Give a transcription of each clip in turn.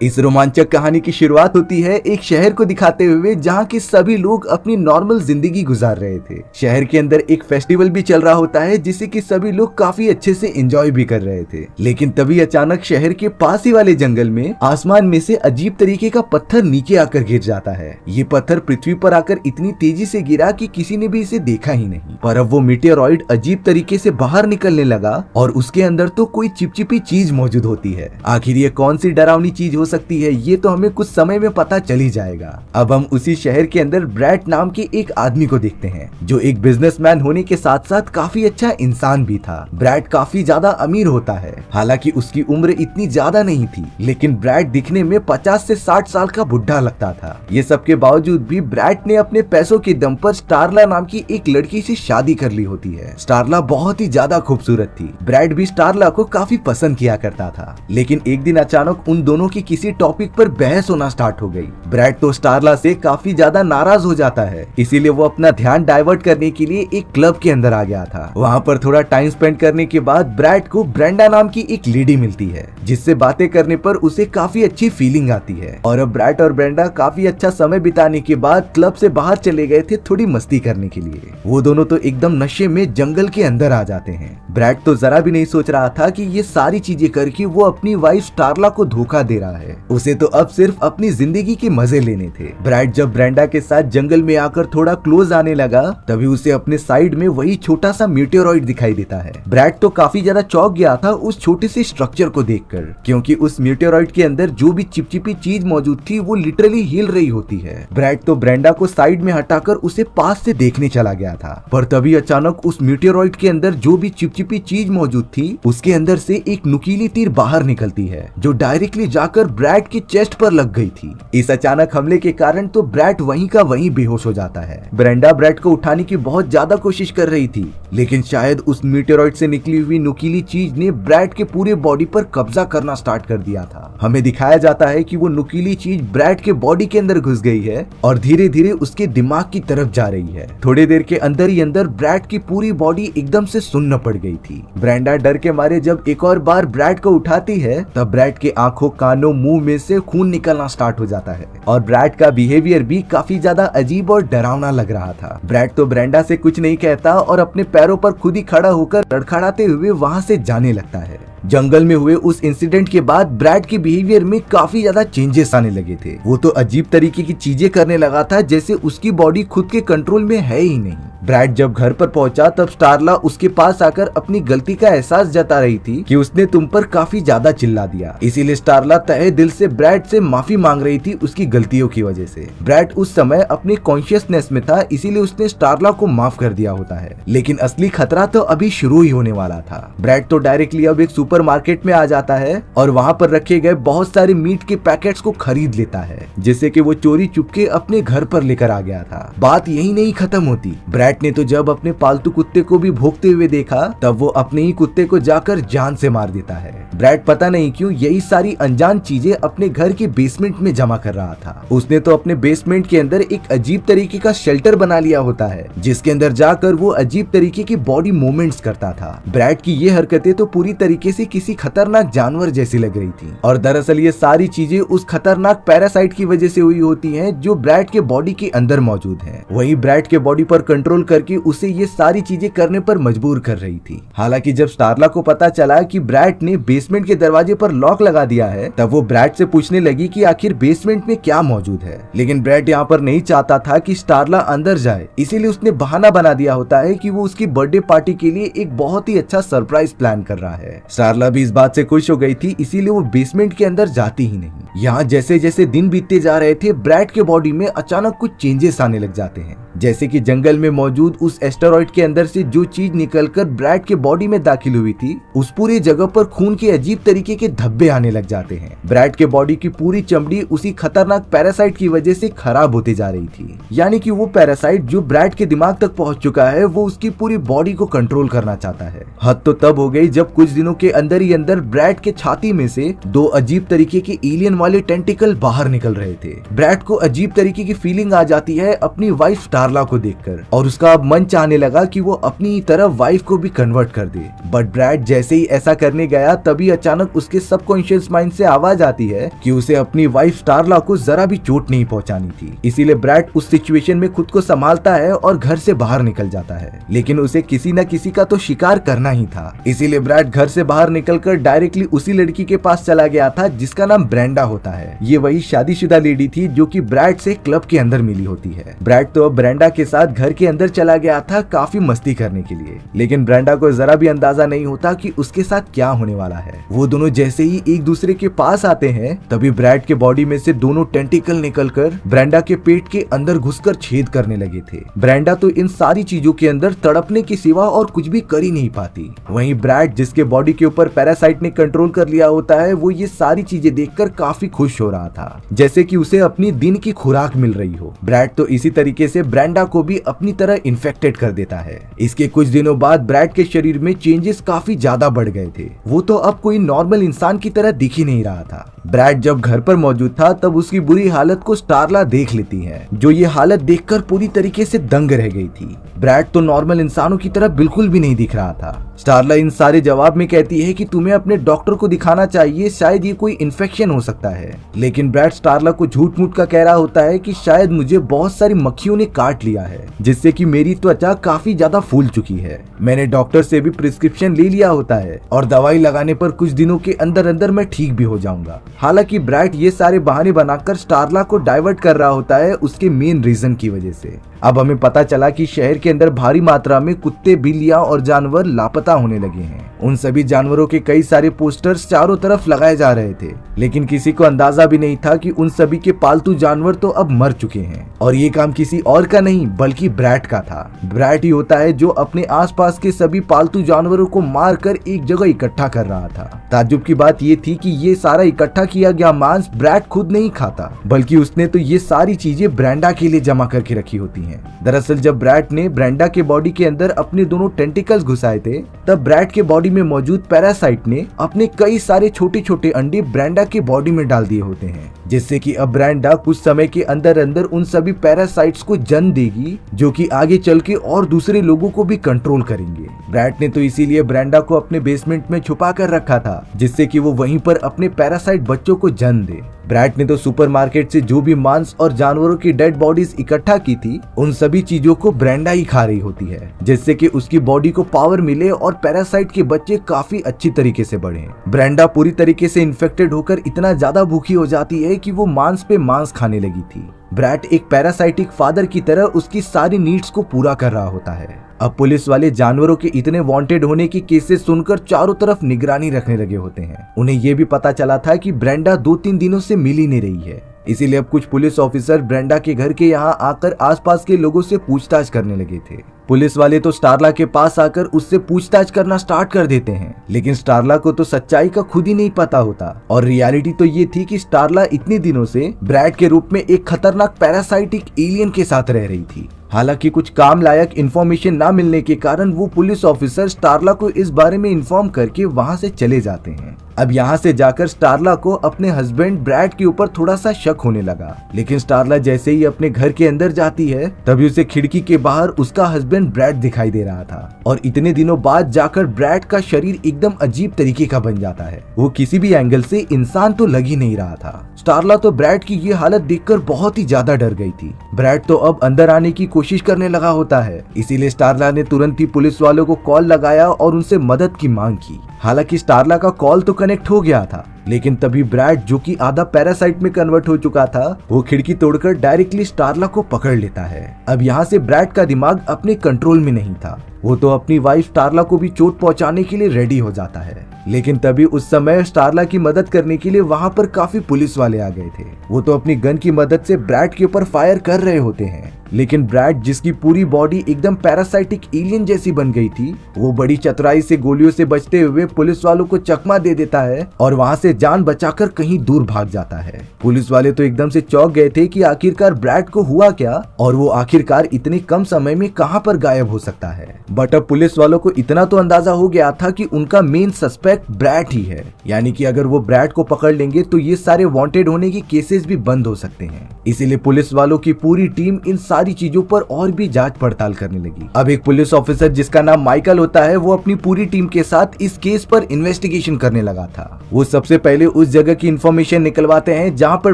इस रोमांचक कहानी की शुरुआत होती है एक शहर को दिखाते हुए जहाँ के सभी लोग अपनी नॉर्मल जिंदगी गुजार रहे थे। शहर के अंदर एक फेस्टिवल भी चल रहा होता है जिसे कि सभी लोग काफी अच्छे से एंजॉय भी कर रहे थे। लेकिन तभी अचानक शहर के पास ही वाले जंगल में आसमान में से अजीब तरीके का पत्थर नीचे आकर गिर जाता है। ये पत्थर पृथ्वी पर आकर इतनी तेजी से गिरा कि किसी ने भी इसे देखा ही नहीं। पर अब वो मीटेरॉइड अजीब तरीके से बाहर निकलने लगा और उसके अंदर तो कोई चिपचिपी चीज मौजूद होती है। आखिर ये कौन सी डरावनी चीज हो सकती है, ये तो हमें कुछ समय में पता चल ही जाएगा। अब हम उसी शहर के अंदर ब्रैट नाम के एक आदमी को देखते हैं जो एक बिजनेसमैन होने के साथ साथ काफी अच्छा इंसान भी था। ब्रैट काफी ज्यादा अमीर होता है, हालांकि उसकी उम्र इतनी ज्यादा नहीं थी, लेकिन ब्रैट दिखने में 50 से 60 साल का बुढ़ा लगता था। ये सब के बावजूद भी ब्रैट ने अपने पैसों के दम पर स्टारला नाम की एक लड़की से शादी कर ली होती है। स्टारला बहुत ही ज्यादा खूबसूरत थी। ब्रैट भी स्टारला को काफी पसंद किया करता था, लेकिन एक दिन अचानक उन दोनों की किसी टॉपिक पर बहस होना स्टार्ट हो गई। ब्रैट तो स्टारला से काफी ज्यादा नाराज हो जाता है, इसीलिए वो अपना ध्यान डाइवर्ट करने के लिए एक क्लब के अंदर आ गया था। वहाँ पर थोड़ा टाइम स्पेंड करने के बाद ब्रैट को ब्रेंडा नाम की एक लेडी मिलती है जिससे बातें करने पर उसे काफी अच्छी फीलिंग आती है। और अब ब्रैट और ब्रेंडा काफी अच्छा समय बिताने के बाद क्लब से बाहर चले गए थे थोड़ी मस्ती करने के लिए। वो दोनों तो एकदम नशे में जंगल के अंदर आ जाते हैं। ब्रैट तो जरा भी नहीं सोच रहा था कि ये सारी चीजें करके वो अपनी वाइफ स्टारला को धोखा दे रहा है। उसे तो अब सिर्फ अपनी जिंदगी के मजे लेने थे। ब्रैट जब ब्रेंडा के साथ जंगल में आकर थोड़ा क्लोज आने लगा तभी उसे अपने साइड में वही छोटा सा मीटेरॉइड दिखाई देता है। ब्रैट तो काफी ज्यादा चौंक गया था उस छोटे से स्ट्रक्चर को देखकर, क्योंकि उस मीटेरॉइड के अंदर जो भी चिपचिपी चीज मौजूद थी वो लिटरली हिल रही होती है। ब्रैट तो ब्रेंडा को साइड में हटाकर उसे पास से देखने चला गया था, पर तभी अचानक उस मीटेरॉइड के अंदर जो भी चिपचिपी चीज मौजूद थी उसके अंदर से एक नुकीली तीर बाहर निकलती है जो डायरेक्टली जाकर ब्रैट की चेस्ट पर लग गई थी। इस अचानक हमले के कारण तो ब्रैट वहीं का वहीं बेहोश हो जाता है। ब्रेंडा ब्रैट को उठाने की बहुत ज्यादा कोशिश कर रही थी, लेकिन शायद उस मीटेरॉइड से निकली हुई नुकीली चीज ने ब्रैट के पूरे बॉडी पर कब्जा करना स्टार्ट कर दिया था। हमें दिखाया जाता है कि वो नुकीली चीज ब्रैट के बॉडी के अंदर घुस गई है और धीरे धीरे उसके दिमाग की तरफ जा रही है। थोड़ी देर के अंदर ही अंदर ब्रैट की पूरी बॉडी एकदम से सुन्न पड़ गई थी। ब्रेंडा डर के मारे जब एक और बार ब्रैट को उठाती है तब ब्रैट के आंखों, कानों, मुंह में से खून निकलना स्टार्ट हो जाता है और ब्रैट का बिहेवियर भी काफी ज्यादा अजीब और डरावना लग रहा था। ब्रैट तो ब्रेंडा से कुछ नहीं कहता और अपने पैरों पर खुद ही खड़ा होकर लड़खड़ाते हुए वहां से जाने लगता है। जंगल में हुए उस इंसिडेंट के बाद ब्रैट के बिहेवियर में काफी ज्यादा चेंजेस आने लगे थे। वो तो अजीब तरीके की चीजें करने लगा था जैसे उसकी बॉडी खुद के कंट्रोल में है ही नहीं। ब्रैट जब घर पर पहुंचा तब स्टारला उसके पास आकर अपनी गलती का एहसास जता रही थी कि उसने तुम पर काफी ज्यादा चिल्ला दिया, इसीलिए स्टारला तहे दिल से ब्रैट से माफी मांग रही थी उसकी गलतियों की वजह से। ब्रैट उस समय अपनी कॉन्शियसनेस में था, इसीलिए उसने स्टारला को माफ कर दिया होता है, लेकिन असली खतरा तो अभी शुरू ही होने वाला था। ब्रैट तो डायरेक्टली अब एक सुपरमार्केट में आ जाता है और वहाँ पर रखे गए बहुत सारे मीट के पैकेट्स को खरीद लेता है, जिससे कि वो चोरी चुपके अपने घर पर लेकर आ गया था। बात यही नहीं खत्म होती। ब्रैट ने तो जब अपने पालतू कुत्ते को भी भौंकते हुए देखा तब वो अपने ही कुत्ते को जाकर जान से मार देता है। ब्रैट पता नहीं क्यों यही सारी अनजान चीजें अपने घर के बेसमेंट में जमा कर रहा था। उसने तो अपने बेसमेंट के अंदर एक अजीब तरीके का शेल्टर बना लिया होता है जिसके अंदर जाकर वो अजीब तरीके की बॉडी मूवमेंट्स करता था। ब्रैट की ये हरकतें तो पूरी तरीके से किसी खतरनाक जानवर जैसी लग रही थी और दरअसल ये सारी चीजें उस खतरनाक पैरासाइट की वजह से हुई होती हैं जो ब्रैट के बॉडी के अंदर मौजूद है। वही ब्रैट के बॉडी पर कंट्रोल करके उसे ये सारी चीजें करने पर मजबूर कर रही थी। हालांकि जब स्टारला को पता चला कि ब्रैट ने बेसमेंट के दरवाजे पर लॉक लगा दिया है तब वो ब्रैट से पूछने लगी कि आखिर बेसमेंट में क्या मौजूद है, लेकिन ब्रैट यहाँ पर नहीं चाहता था कि स्टारला अंदर जाए, इसीलिए उसने बहाना बना दिया होता है कि वो उसकी बर्थडे पार्टी के लिए एक बहुत ही अच्छा सरप्राइज प्लान कर रहा है। स्टारला भी इस बात से खुश हो गई थी, इसीलिए वो बेसमेंट के अंदर जाती ही नहीं। यहाँ जैसे जैसे दिन बीतते जा रहे थे ब्रैट के बॉडी में अचानक कुछ चेंजेस आने लग जाते हैं, जैसे कि जंगल में मौजूद उस एस्टेरॉइड के अंदर से जो चीज निकलकर ब्रैट के बॉडी में दाखिल हुई थी उस पूरी जगह पर खून के अजीब तरीके के धब्बे आने लग जाते हैं। ब्रैट के बॉडी की पूरी चमड़ी उसी खतरनाक पैरासाइट की वजह से खराब होती जा रही थी, यानी कि वो पैरासाइट जो ब्रैट के दिमाग तक पहुंच चुका है वो उसकी पूरी बॉडी को कंट्रोल करना चाहता है। हद तो तब हो गई जब कुछ दिनों के अंदर ही अंदर ब्रैट के छाती में से दो अजीब तरीके के एलियन वाले टेंटिकल बाहर निकल रहे थे। ब्रैट को अजीब तरीके की फीलिंग आ जाती है अपनी वाइफ स्टारला को देखकर, और उसका अब मन चाहने लगा कि वो अपनी तरफ वाइफ को भी कन्वर्ट कर दे। बट ब्रैड जैसे ही ऐसा करने गया तभी अचानक उसके सबकॉन्शियस माइंड से आवाज आती है कि उसे अपनी वाइफ स्टारला को जरा भी चोट नहीं पहुंचानी थी। इसीलिए ब्रैड उस सिचुएशन में खुद को संभालता है और घर से बाहर निकल जाता है, लेकिन उसे किसी न किसी का तो शिकार करना ही था। इसीलिए ब्रैड घर से बाहर निकलकर डायरेक्टली उसी लड़की के पास चला गया था जिसका नाम ब्रेंडा होता है। ये वही शादीशुदा लेडी थी जो कि ब्रैड से क्लब के अंदर मिली होती है। ब्रैड तो अब ब्रेंडा के साथ घर के अंदर चला गया था काफी मस्ती करने के लिए, लेकिन ब्रेंडा को जरा भी अंदाजा नहीं होता कि उसके साथ क्या होने वाला है। वो दोनों जैसे ही एक दूसरे के पास आते हैं तभी ब्रैड के बॉडी में से दोनों टेंटिकल निकलकर ब्रेंडा के पेट के अंदर घुसकर छेद करने लगे थे। ब्रेंडा तो इन सारी चीजों के अंदर तड़पने के सिवा और कुछ भी कर ही नहीं पाती। वहीं ब्रैड जिसके बॉडी के ऊपर पैरासाइट ने कंट्रोल कर लिया होता है, वो ये सारी चीजें देखकर काफी खुश हो रहा था, जैसे कि उसे अपनी दिन की खुराक मिल रही हो। ब्रैड तो इसी तरीके से ब्रेंडा को भी अपनी तरह इन्फेक्टेड कर देता है। इसके कुछ दिनों बाद ब्रैड के शरीर में चेंजेस काफी ज्यादा बढ़ गए थे। वो तो अब कोई नॉर्मल इंसान की तरह दिख ही नहीं रहा था। ब्रैड जब घर पर मौजूद था तब उसकी बुरी हालत को स्टारला देख लेती है, जो ये हालत देखकर पूरी तरीके से दंग रह गई थी। ब्रैड तो नॉर्मल इंसानों की तरह बिल्कुल भी नहीं दिख रहा था। स्टारला इन सारे जवाब में कहती है कि तुम्हें अपने डॉक्टर को दिखाना चाहिए, शायद ये कोई इन्फेक्शन हो सकता है। लेकिन ब्रैड स्टारला को झूठ मूठ का कह रहा होता है कि शायद मुझे बहुत सारी मक्खियों ने काट लिया है, जिससे कि मेरी त्वचा काफी ज्यादा फूल चुकी है। मैंने डॉक्टर से भी प्रिस्क्रिप्शन ले लिया होता है और दवाई लगाने पर कुछ दिनों के अंदर अंदर मैं ठीक भी हो जाऊंगा। हालांकि ब्रैड ये सारे बहाने बनाकर स्टारला को डाइवर्ट कर रहा होता है उसके मेन रीजन की वजह से। अब हमें पता चला कि शहर के अंदर भारी मात्रा में कुत्ते, बिल्लियां और जानवर लापता होने लगे हैं। उन सभी जानवरों के कई सारे पोस्टर्स चारों तरफ लगाए जा रहे थे, लेकिन किसी को अंदाजा भी नहीं था कि उन सभी के पालतू जानवर तो अब मर चुके हैं। और ये काम किसी और का नहीं बल्कि ब्रैड का था। ब्रैड ही होता है जो अपने आसपास के सभी पालतू जानवरों को मारकर एक जगह इकट्ठा कर रहा था। ताज्जुब की बात ये थी कि ये सारा इकट्ठा किया गया मांस ब्रैड खुद नहीं खाता, बल्कि उसने तो ये सारी चीजें ब्रेंडा के लिए जमा करके रखी होती हैं। दरअसल जब ब्रैड ने ब्रेंडा के बॉडी के अंदर अपने दोनों टेंटिकल्स घुसाए थे, तब ब्रैड के बॉडी में मौजूद पैरासाइट ने अपने कई सारे छोटे छोटे अंडे ब्रेंडा के बॉडी में डाल दिए होते हैं, जिससे कि अब ब्रेंडा कुछ समय के अंदर अंदर उन सभी पैरासाइट्स को जन्म देगी, जो कि आगे चल के और दूसरे लोगों को भी कंट्रोल करेंगे। ब्रैड ने तो इसीलिए ब्रेंडा को अपने बेसमेंट में छुपा कर रखा था, जिससे कि वो वहीं पर अपने पैरासाइट बच्चों को जन्म दे। ब्रैड ने तो सुपरमार्केट से जो भी मांस और जानवरों की डेड बॉडीज इकट्ठा की थी, उन सभी चीजों को ब्रेंडा ही खा रही होती है, जिससे कि उसकी बॉडी को पावर मिले और पैरासाइट के बच्चे काफी अच्छी तरीके से बढ़े। ब्रेंडा पूरी तरीके से इन्फेक्टेड होकर इतना ज्यादा भूखी हो जाती है कि वो मांस पे मांस खाने लगी थी। ब्रैड एक पैरासाइटिक फादर की तरह उसकी सारी नीड्स को पूरा कर रहा होता है। अब पुलिस वाले जानवरों के इतने वांटेड होने की केसेस सुनकर चारों तरफ निगरानी रखने लगे होते हैं। उन्हें यह भी पता चला था कि ब्रेंडा 2-3 दिनों से मिल ही नहीं रही है, इसीलिए अब कुछ पुलिस ऑफिसर ब्रेंडा के घर के यहाँ आकर आसपास के लोगों से पूछताछ करने लगे थे। पुलिस वाले तो स्टारला के पास आकर उससे पूछताछ करना स्टार्ट कर देते हैं, लेकिन स्टारला को तो सच्चाई का खुद ही नहीं पता होता। और रियलिटी तो ये थी कि स्टारला इतने दिनों से ब्रैड के रूप में एक खतरनाक पैरासाइटिक एलियन के साथ रह रही थी। हालांकि कुछ काम लायक इन्फॉर्मेशन ना मिलने के कारण वो पुलिस ऑफिसर स्टारला को इस बारे में इन्फॉर्म करके वहां से चले जाते हैं। अब यहाँ से जाकर स्टारला को अपने हस्बैंड ब्रैड के ऊपर थोड़ा सा शक होने लगा, लेकिन स्टारला जैसे ही अपने घर के अंदर जाती है तभी उसे खिड़की के बाहर उसका हस्बैंड ब्रैड दिखाई दे रहा था। और इतने दिनों बाद जाकर ब्रैड का शरीर एकदम अजीब तरीके का बन जाता है। वो किसी भी एंगल से इंसान तो लग ही नहीं रहा था। स्टारला तो ब्रैड की ये हालत देखकर बहुत ही ज्यादा डर गई थी। ब्रैड तो अब अंदर आने की कोशिश करने लगा होता है, इसीलिए स्टारला ने तुरंत ही पुलिस वालों को कॉल लगाया और उनसे मदद की मांग की। हालांकि स्टारला का कॉल तो कनेक्ट हो गया था, लेकिन तभी ब्रैड जो कि आधा पैरासाइट में कन्वर्ट हो चुका था, वो खिड़की तोड़कर डायरेक्टली स्टारला को पकड़ लेता है। अब यहाँ से ब्रैड का दिमाग अपने कंट्रोल में नहीं था। वो तो अपनी वाइफ स्टारला को भी चोट पहुंचाने के लिए रेडी हो जाता है, लेकिन तभी उस समय स्टारला की मदद करने के लिए वहां पर काफी पुलिस वाले आ गए थे। वो तो अपनी गन की मदद से ब्रैड के ऊपर फायर कर रहे होते हैं, लेकिन ब्रैड जिसकी पूरी बॉडी एकदम पैरासाइटिक एलियन जैसी बन गई थी, वो बड़ी चतुराई से गोलियों से बचते हुए पुलिस वालों को चकमा दे देता है और वहां से जान बचाकर कहीं दूर भाग जाता है। पुलिस वाले तो एकदम से चौंक गए थे कि आखिरकार ब्रैड को हुआ क्या और वो आखिरकार इतने कम समय में कहां पर गायब हो सकता है। बट अब पुलिस वालों को इतना तो अंदाजा हो गया था कि उनका मेन सस्पेक्ट ब्रैड ही है, यानी कि अगर वो ब्रैड को पकड़ लेंगे तो ये सारे वांटेड होने की केसेस भी बंद हो सकते हैं। इसीलिए पुलिस वालों की पूरी टीम इन सारी चीजों पर और भी जांच पड़ताल करने लगी। अब एक पुलिस ऑफिसर जिसका नाम माइकल होता है, वो अपनी पूरी टीम के साथ इस केस पर इन्वेस्टिगेशन करने लगा था। वो सबसे पहले उस जगह की इंफॉर्मेशन निकलवाते हैं जहाँ पर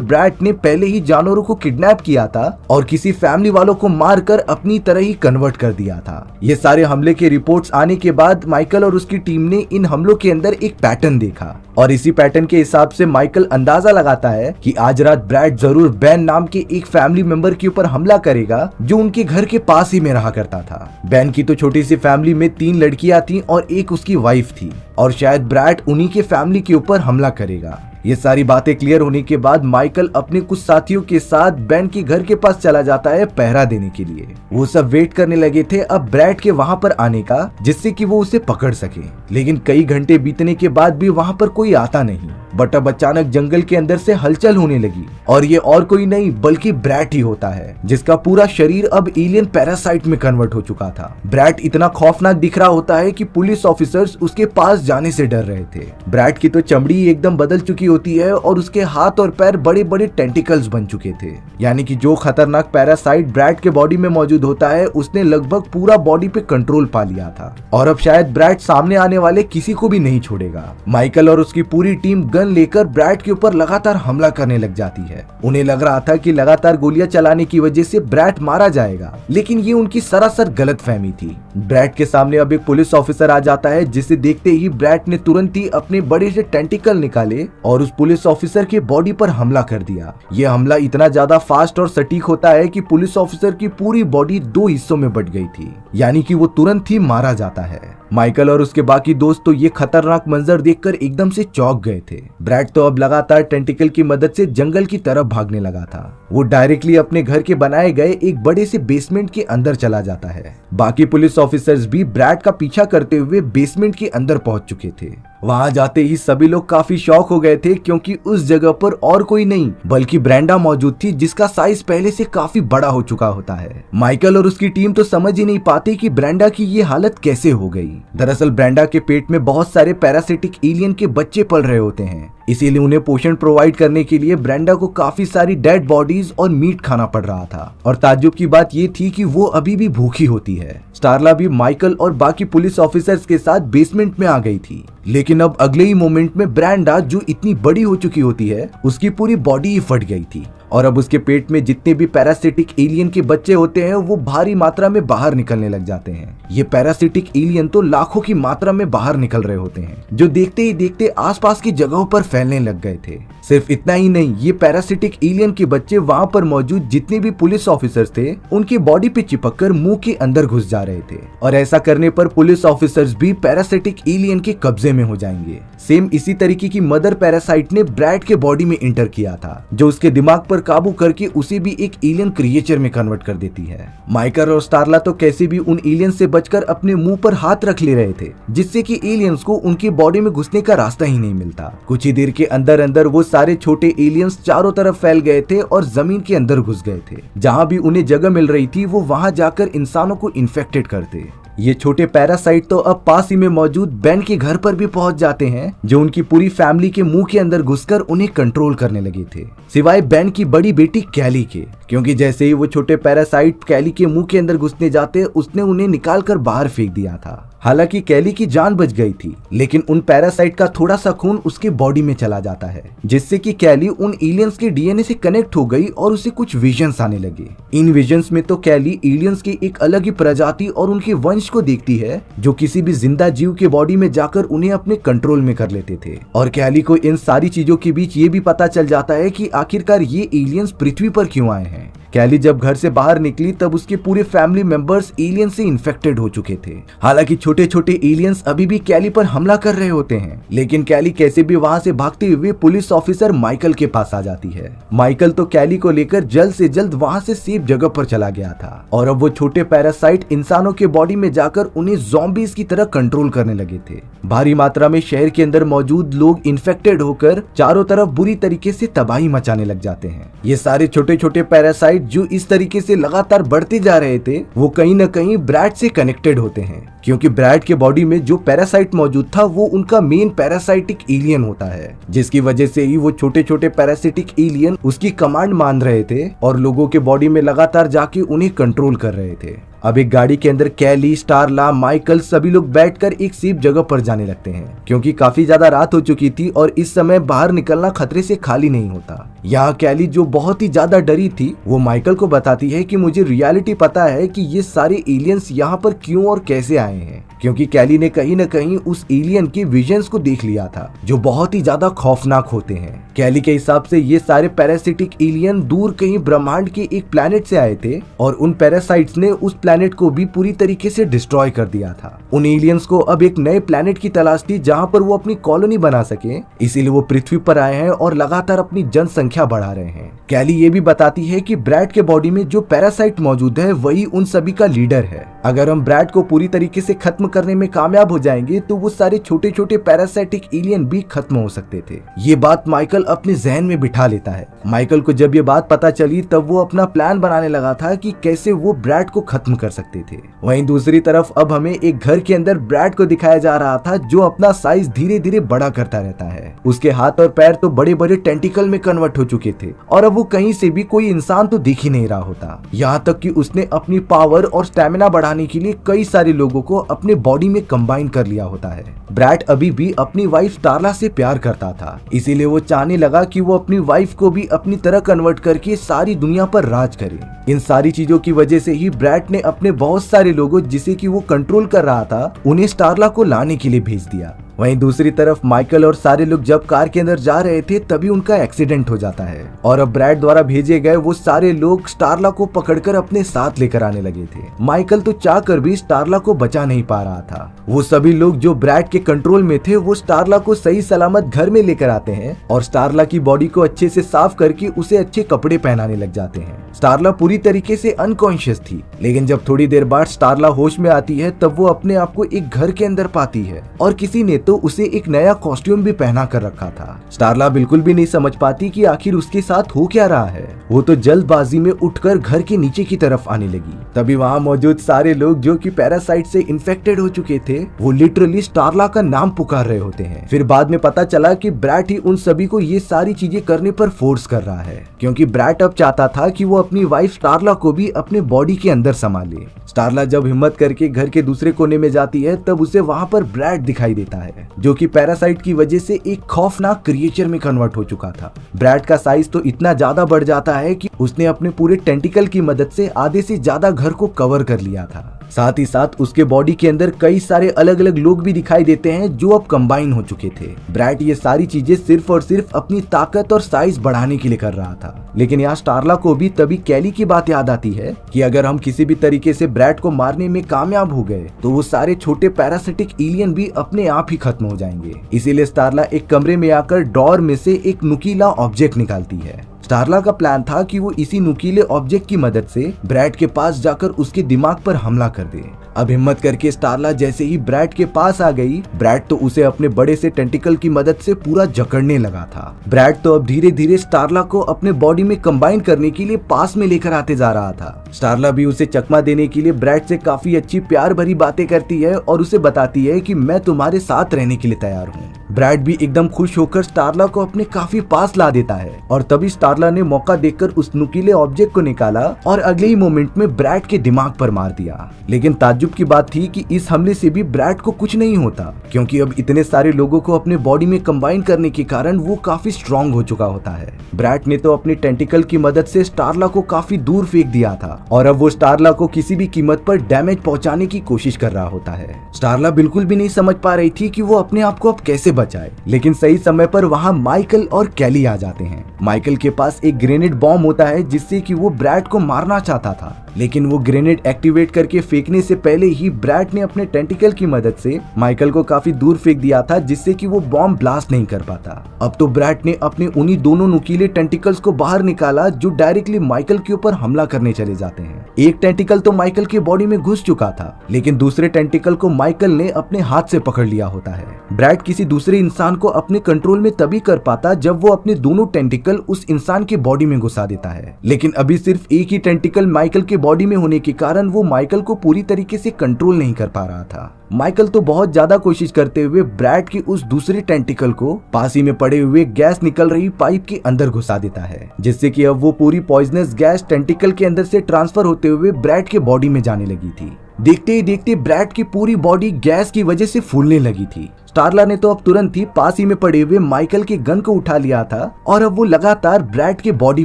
ब्रैड ने पहले ही जानवरों को किडनैप किया था और किसी फैमिली वालों को मारकर अपनी तरह ही कन्वर्ट कर दिया था। ये सारे हमले के रिपोर्ट्स आने के बाद माइकल और उसकी टीम ने इन हमलों के अंदर एक पैटर्न देखा और इसी पैटर्न के हिसाब से माइकल अंदाजा लगाता है कि आज रात ब्रैड जरूर बैन नाम के एक फैमिली मेंबर के ऊपर हमला करेगा जो उनके घर के पास ही में रहा करता था। बैन की तो छोटी सी फैमिली में 3 लड़कियां थी और एक उसकी वाइफ थी और शायद ब्रैड उन्हीं के फैमिली के ऊपर हमला करेगा। ये सारी बातें क्लियर होने के बाद माइकल अपने कुछ साथियों के साथ बैन के घर के पास चला जाता है पहरा देने के लिए। वो सब वेट करने लगे थे अब ब्रैड के वहां पर आने का, जिससे कि वो उसे पकड़ सके। लेकिन कई घंटे बीतने के बाद भी वहां पर कोई आता नहीं। बट अब अचानक जंगल के अंदर से हलचल होने लगी और ये और कोई नहीं बल्कि ब्रैड ही होता है, जिसका पूरा शरीर अब एलियन पैरासाइट में कन्वर्ट हो चुका था। ब्रैड इतना खौफनाक दिख रहा होता है कि पुलिस ऑफिसर्स उसके पास जाने से डर रहे थे। ब्रैड की तो चमड़ी एकदम बदल चुकी होती है और उसके हाथ और पैर बड़े बड़े टेंटिकल्स बन चुके थे, यानी कि जो खतरनाक पैरासाइट ब्रैड के बॉडी में मौजूद होता है उसने लगभग पूरा बॉडी पे कंट्रोल पा लिया था और अब शायद ब्रैड सामने आने वाले किसी को भी नहीं छोड़ेगा। माइकल और उसकी पूरी टीम गन लेकर ब्रैड के ऊपर लगातार हमला करने लग जाती है। उन्हें लग रहा था कि लगातार गोलियां चलाने की वजह से ब्रैड मारा जाएगा, लेकिन ये उनकी सरासर गलतफहमी थी। ब्रैड के सामने अब एक पुलिस ऑफिसर आ जाता है, जिसे देखते ही ब्रैड ने तुरंत ही अपने बड़े से टेंटिकल निकाले और उस पुलिस ऑफिसर के बॉडी पर हमला कर दिया। यह हमला इतना ज्यादा फास्ट और सटीक होता है कि पुलिस ऑफिसर की पूरी बॉडी 2 हिस्सों में बट गई थी, यानी कि वो तुरंत ही मारा जाता है। माइकल और उसके बाकी दोस्त तो ये खतरनाक मंजर देखकर एकदम से चौंक गए थे। ब्रैड तो अब लगातार टेंटिकल की मदद से जंगल की तरफ भागने लगा था। वो डायरेक्टली अपने घर के बनाए गए एक बड़े से बेसमेंट के अंदर चला जाता है। बाकी पुलिस ऑफिसर्स भी ब्रैड का पीछा करते हुए बेसमेंट के अंदर पहुंच चुके थे। वहां जाते ही सभी लोग काफी शॉक हो गए थे, क्योंकि उस जगह पर और कोई नहीं बल्कि ब्रेंडा मौजूद थी, जिसका साइज पहले से काफी बड़ा हो चुका होता है। माइकल और उसकी टीम तो समझ ही नहीं पाती कि ब्रेंडा की ये हालत कैसे हो गई। दरअसल ब्रेंडा के पेट में बहुत सारे पैरासिटिक एलियन के बच्चे पल रहे होते हैं, इसीलिए उन्हें पोषण प्रोवाइड करने के लिए ब्रेंडा को काफी सारी डेड बॉडीज और मीट खाना पड़ रहा था। और ताज्जुब की बात ये थी कि वो अभी भी भूखी होती है। स्टारला भी माइकल और बाकी पुलिस ऑफिसर्स के साथ बेसमेंट में आ गई थी, लेकिन अब अगले ही मोमेंट में ब्रेंडा, जो इतनी बड़ी हो चुकी होती है, उसकी पूरी बॉडी ही फट गई थी और अब उसके पेट में जितने भी पैरासिटिक एलियन के बच्चे होते हैं वो भारी मात्रा में बाहर निकलने लग जाते हैं। ये पैरासिटिक एलियन तो लाखों की मात्रा में बाहर निकल रहे होते हैं, जो देखते ही देखते आसपास की जगहों पर फैलने लग गए थे। सिर्फ इतना ही नहीं, ये पैरासिटिक एलियन के बच्चे वहां पर मौजूद जितने भी पुलिस ऑफिसर्स थे उनकी बॉडी पे चिपककर मुंह के अंदर घुस जा रहे थे और ऐसा करने पर पुलिस ऑफिसर्स भी पैरासिटिक एलियन के कब्जे में हो जाएंगे। सेम इसी तरीके की मदर पैरासाइट ने ब्रैड के बॉडी में इंटर किया था, जो उसके दिमाग पर काबू करके उसे भी एक एलियन क्रिएचर में कन्वर्ट कर देती है। माइकल और स्टारला तो कैसे भी उन एलियन से बचकर अपने मुंह पर हाथ रख ले रहे थे, जिससे कि एलियंस को उनकी बॉडी में घुसने का रास्ता ही नहीं मिलता। कुछ ही देर के अंदर अंदर वो सारे छोटे एलियंस चारों तरफ फैल गए थे और जमीन के अंदर घुस गए थे। जहां भी उन्हें जगह मिल रही थी वो वहां जाकर इंसानों को इन्फेक्टेड करते। ये छोटे पैरासाइट तो अब पास ही में मौजूद बेन के घर पर भी पहुंच जाते हैं, जो उनकी पूरी फैमिली के मुंह के अंदर घुसकर उन्हें कंट्रोल करने लगे थे, सिवाय बेन की बड़ी बेटी कैली के, क्योंकि जैसे ही वो छोटे पैरासाइट कैली के मुंह के अंदर घुसने जाते उसने उन्हें निकाल कर बाहर फेंक दिया था। हालांकि कैली की जान बच गई थी, लेकिन उन पैरासाइट का थोड़ा सा खून उसके बॉडी में चला जाता है, जिससे कि कैली उन एलियंस के डीएनए से कनेक्ट हो गई और उसे कुछ विजन्स आने लगे। इन विजन्स में तो कैली एलियंस की एक अलग ही प्रजाति और उनके वंश को देखती है, जो किसी भी जिंदा जीव के बॉडी में जाकर उन्हें अपने कंट्रोल में कर लेते थे। और कैली को इन सारी चीजों के बीच ये भी पता चल जाता है कि आखिरकार ये एलियंस पृथ्वी पर क्यों आए हैं। कैली जब घर से बाहर निकली तब उसके पूरे फैमिली मेंबर्स एलियन से इन्फेक्टेड हो चुके थे। हालांकि छोटे छोटे एलियंस अभी भी कैली पर हमला कर रहे होते हैं, लेकिन कैली कैसे भी वहां से भागते हुए पुलिस ऑफिसर माइकल के पास आ जाती है। माइकल तो कैली को लेकर जल्द से जल्द वहां से सेफ जगह पर चला गया था और अब वो छोटे पैरासाइट इंसानों के बॉडी में जाकर उन्हें ज़ॉम्बीज की तरह कंट्रोल करने लगे थे। भारी मात्रा में शहर के अंदर मौजूद लोग इन्फेक्टेड होकर चारों तरफ बुरी तरीके से तबाही मचाने लग जाते हैं। ये सारे छोटे छोटे पैरासाइट जो इस तरीके से लगातार बढ़ते जा रहे थे, वो कहीं न कहीं ब्रैड से कनेक्टेड होते हैं, क्योंकि ब्रैड के बॉडी में जो पैरासाइट मौजूद था वो उनका मेन पैरासाइटिक एलियन होता है, जिसकी वजह से ही वो छोटे छोटे पैरासिटिक एलियन उसकी कमांड मान रहे थे और लोगों के बॉडी में लगातार जाके उन्हें कंट्रोल कर रहे थे। अब एक गाड़ी के अंदर कैली, स्टारला, माइकल सभी लोग बैठकर एक सेफ जगह पर जाने लगते हैं, क्योंकि काफी ज्यादा रात हो चुकी थी और इस समय बाहर निकलना खतरे से खाली नहीं होता। यहाँ कैली जो बहुत ही ज्यादा डरी थी वो माइकल को बताती है कि मुझे रियलिटी पता है कि ये सारे एलियंस यहाँ पर क्यों और कैसे आए हैं, क्योंकि कैली ने कहीं न कहीं उस एलियन के विजन्स को देख लिया था जो बहुत ही ज्यादा खौफनाक होते हैं। कैली के हिसाब से ये सारे पैरासिटिक एलियन दूर कहीं ब्रह्मांड के एक प्लेनेट से आए थे और उन पैरासाइट्स ने उस प्लेनेट को भी पूरी तरीके से डिस्ट्रॉय कर दिया था। उन एलियंस को अब एक नए प्लेनेट की तलाश थी जहां पर वो अपनी कॉलोनी बना सके, इसीलिए वो पृथ्वी पर आए हैं और लगातार अपनी जनसंख्या बढ़ा रहे हैं। कैली ये भी बताती है कि ब्रैड के बॉडी में जो पैरासाइट मौजूद है वही उन सभी का लीडर है। अगर हम ब्रैड को पूरी तरीके से खत्म करने में कामयाब हो जाएंगे तो वो सारे छोटे छोटे पैरासाइटिक एलियन भी खत्म हो सकते थे। ये बात माइकल अपने जहन में बिठा लेता है। माइकल को जब ये बात पता चली तब वो अपना प्लान बनाने लगा था कि कैसे वो ब्रैड को खत्म कर सकते थे। वहीं दूसरी तरफ अब हमें एक घर के अंदर ब्रैड को दिखाया जा रहा था जो अपना साइज धीरे धीरे बड़ा करता रहता है। उसके हाथ और पैर तो बड़े बड़े टेंटिकल में कन्वर्ट हो चुके थे और अब वो कहीं से भी कोई इंसान तो दिख ही नहीं रहा होता। यहाँ तक कि उसने अपनी पावर और स्टेमिना बढ़ाने के लिए कई सारे लोगों को अपने बॉडी में कंबाइन कर लिया होता है। ब्रैड अभी भी अपनी वाइफ स्टारला से प्यार करता था, इसीलिए वो चाहने लगा कि वो अपनी वाइफ को भी अपनी तरह कन्वर्ट करके सारी दुनिया पर राज करे। इन सारी चीजों की वजह से ही ब्रैड ने अपने बहुत सारे लोगों जिसे कि वो कंट्रोल कर रहा था उन्हें स्टारला को लाने के लिए भेज दिया। वहीं दूसरी तरफ माइकल और सारे लोग जब कार के अंदर जा रहे थे तभी उनका एक्सीडेंट हो जाता है और अब ब्रैड द्वारा भेजे गए वो सारे लोग स्टारला को पकड़कर अपने साथ लेकर आने लगे थे। माइकल तो चाहकर भी स्टारला को बचा नहीं पा रहा था। वो सभी लोग जो ब्रैड के कंट्रोल में थे वो स्टारला को सही सलामत घर में लेकर आते हैं और स्टारला की बॉडी को अच्छे से साफ करके उसे अच्छे कपड़े पहनाने लग जाते हैं। स्टारला पूरी तरीके से अनकॉन्शियस थी, लेकिन जब थोड़ी देर बाद स्टारला होश में आती है तब वो अपने आप को एक घर के अंदर पाती है और किसी ने तो उसे एक नया कॉस्ट्यूम भी पहना कर रखा था। स्टारला बिल्कुल भी नहीं समझ पाती कि आखिर उसके साथ हो क्या रहा है। वो तो जल्दबाजी में उठकर घर के नीचे की तरफ आने लगी। तभी वहाँ मौजूद सारे लोग जो कि पैरासाइट से इन्फेक्टेड हो चुके थे वो लिटरली स्टारला का नाम पुकार रहे होते हैं। फिर बाद में पता चला कि ब्रैड ही उन सभी को ये सारी चीजें करने पर फोर्स कर रहा है, क्योंकि ब्रैड अब चाहता था कि वो अपनी वाइफ स्टारला को भी अपने बॉडी के अंदर संभाले। स्टारला जब हिम्मत करके घर के दूसरे कोने में जाती है तब उसे वहाँ पर ब्रैड दिखाई देता है जो कि पैरासाइट की वजह से एक खौफनाक क्रिएचर में कन्वर्ट हो चुका था। ब्रैड का साइज तो इतना ज्यादा बढ़ जाता है कि उसने अपने पूरे टेंटिकल की मदद से आधे से ज्यादा घर को कवर कर लिया था। साथ ही साथ उसके बॉडी के अंदर कई सारे अलग अलग लोग भी दिखाई देते हैं जो अब कंबाइन हो चुके थे। ब्रैड ये सारी चीजें सिर्फ और सिर्फ अपनी ताकत और साइज बढ़ाने के लिए कर रहा था, लेकिन यहाँ स्टारला को भी तभी कैली की बात याद आती है कि अगर हम किसी भी तरीके से ब्रैड को मारने में कामयाब हो गए तो वो सारे छोटे पैरासिटिक एलियन भी अपने आप ही खत्म हो जाएंगे। इसीलिए स्टारला एक कमरे में आकर ड्रॉअर में से एक नुकीला ऑब्जेक्ट निकालती है। स्टारला का प्लान था कि वो इसी नुकीले ऑब्जेक्ट की मदद से ब्रैड के पास जाकर उसके दिमाग पर हमला कर दे। अब हिम्मत करके स्टारला जैसे ही ब्रैड के पास आ गई, ब्रैड तो उसे अपने बड़े से टेंटिकल की मदद से पूरा जकड़ने लगा था। ब्रैड तो अब धीरे धीरे स्टारला को अपने बॉडी में कंबाइन करने के लिए पास में लेकर आते जा रहा था। स्टारला भी उसे चकमा देने के लिए ब्रैड से काफी अच्छी प्यार भरी बातें करती है और उसे बताती है कि मैं तुम्हारे साथ रहने के लिए तैयार हूँ। ब्रैड भी एकदम खुश होकर स्टारला को अपने काफी पास ला देता है और तभी स्टारला ने मौका देखकर उस नुकीले ऑब्जेक्ट को निकाला और अगले ही मोमेंट में ब्रैड के दिमाग पर मार दिया। लेकिन ताज्जुब की बात थी कि इस हमले से भी ब्रैड को कुछ नहीं होता, क्योंकि अब इतने सारे लोगों को अपने बॉडी में कंबाइन करने के कारण वो काफी स्ट्रॉन्ग हो चुका होता है। ब्रैड ने तो अपनी टेंटिकल की मदद से स्टारला को काफी दूर फेंक दिया था और अब वो स्टारला को किसी भी कीमत पर डैमेज पहुंचाने की कोशिश कर रहा होता है। स्टारला बिल्कुल भी नहीं समझ पा रही थी कि वो अपने आप को अब कैसे बचाए, लेकिन सही समय पर वहाँ माइकल और कैली आ जाते हैं। माइकल के पास एक ग्रेनेड बॉम्ब होता है जिससे कि वो ब्रैड को मारना चाहता था, लेकिन वो ग्रेनेड एक्टिवेट करके फेंकने से पहले ही ब्रैड ने अपने टेंटिकल की मदद से माइकल को काफी दूर फेंक दिया था, जिससे कि वो बॉम्ब ब्लास्ट नहीं कर पाता। अब तो ब्रैड ने अपने उन्हीं दोनों नुकीले टेंटिकल्स को बाहर निकाला जो डायरेक्टली माइकल के ऊपर हमला करने चले जाते हैं। एक टेंटिकल तो माइकल की बॉडी में घुस चुका था, लेकिन दूसरे टेंटिकल को माइकल ने अपने हाथ से पकड़ लिया होता है। ब्रैड किसी दूसरे इंसान को अपने कंट्रोल में तभी कर पाता जब वो अपने दोनों टेंटिकल उस इंसान की बॉडी में घुसा देता है, लेकिन अभी सिर्फ एक ही टेंटिकल माइकल के बॉडी में होने के कारण वो माइकल को पूरी तरीके से कंट्रोल नहीं कर पा रहा था। माइकल तो बहुत ज्यादा कोशिश करते हुए ब्रैड की उस दूसरे टेंटिकल को पास ही में पड़े हुए गैस निकल रही पाइप के अंदर घुसा देता है, जिससे कि अब वो पूरी पॉइजनस गैस टेंटिकल के अंदर से ट्रांसफर होते हुए ब्रैड के बॉडी में जाने लगी थी। देखते ही देखते ब्रैड की पूरी बॉडी गैस की वजह से फूलने लगी थी। स्टारला ने तो अब तुरंत ही पास ही में पड़े हुए माइकल के गन को उठा लिया था और अब वो लगातार ब्रैड के बॉडी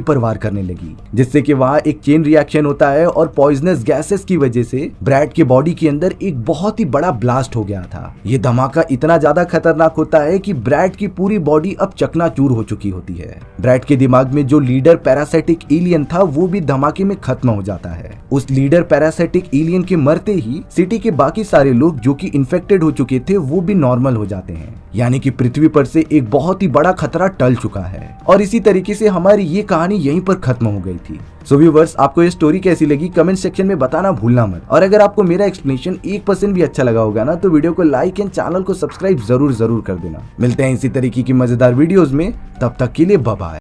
पर वार करने लगी, जिससे कि वहाँ एक चेन रिएक्शन होता है और पॉइजनस गैसेस की वजह से ब्रैड के बॉडी के अंदर एक बहुत ही बड़ा ब्लास्ट हो गया था। ये धमाका इतना ज्यादा खतरनाक होता है कि ब्रैड की पूरी बॉडी अब चकनाचूर हो चुकी होती है। ब्रैड के दिमाग में जो लीडर पैरासाइटिक एलियन था वो भी धमाके में खत्म हो जाता है। उस लीडर पैरासाइटिक एलियन के मरते ही सिटी के बाकी सारे लोग जो कि इन्फेक्टेड हो चुके थे वो भी नॉर्मल हो जाते हैं, यानी कि पृथ्वी पर से एक बहुत ही बड़ा खतरा टल चुका है। और इसी तरीके से हमारी ये कहानी यहीं पर खत्म हो गई थी। सो व्यूअर्स, आपको ये स्टोरी कैसी लगी कमेंट सेक्शन में बताना भूलना मत। और अगर आपको मेरा एक्सप्लेनेशन 1% भी अच्छा लगा होगा ना तो वीडियो को लाइक एंड चैनल को सब्सक्राइब जरूर कर देना। मिलते हैं इसी तरीके की मजेदार वीडियोस में, तब तक के लिए बाय बाय।